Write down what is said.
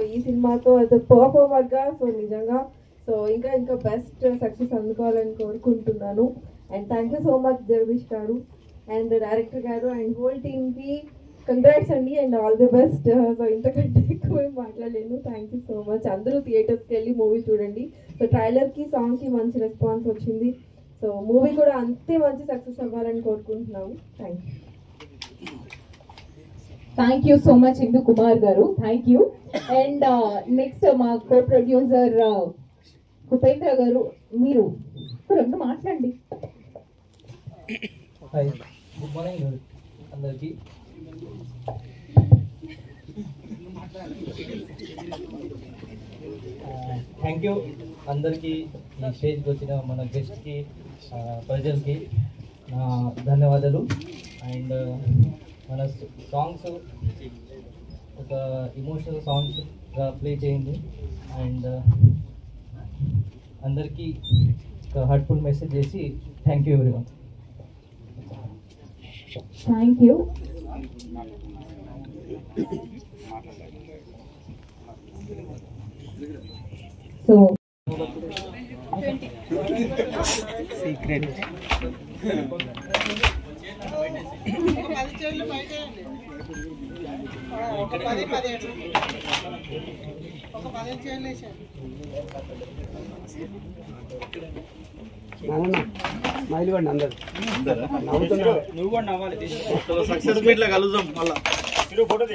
ఈ సినిమాతో as a పర్ఫార్మర్గా so నిజంగా సో ఇంకా ఇంకా బెస్ట్ సక్సెస్ అందుకోవాలని కోరుకుంటున్నాను. And thank you so much Jagadish గారు అండ్ డైరెక్టర్ గారు అండ్ హోల్ టీమ్కి కంగ్రాట్స్ అండి and all the best. So ఇంతకంటే ఎక్కువ మాట్లాడలేను. Thank you so much. అందరూ థియేటర్స్కి వెళ్ళి మూవీ చూడండి. సో ట్రైలర్కి సాంగ్కి మంచి రెస్పాన్స్ వచ్చింది. సో మూవీ కూడా అంతే మంచి సక్సెస్ అవ్వాలని కోరుకుంటున్నాము. Thank you. Thank you so much Indu Kumar గారు. Thank you. అండ్ నెక్స్ట్ మా కో ప్రొడ్యూసర్ ఉపేంద్ర గారు, మీరు రెండు మాట్లాడండి. హాయ్, గుడ్ మార్నింగ్ అందరికీ. థ్యాంక్ యూ అందరికీ, ఈ స్టేజ్కి వచ్చిన మన గెస్ట్కి, ప్రజలకి నా ధన్యవాదాలు. అండ్ మన సాంగ్స్ ఒక ఇమోషనల్ సాంగ్స్గా ప్లే చేయండి. అండ్ అందరికీ ఒక హార్ట్ఫుల్ మెసేజ్ చేసి thank you everyone. Thank you. So secret మైలు పడి అందరు నువ్వు కూడా నవ్వాలి. సక్సెస్ మీట్ లో కలుద్దాం మళ్ళా. ఫోటో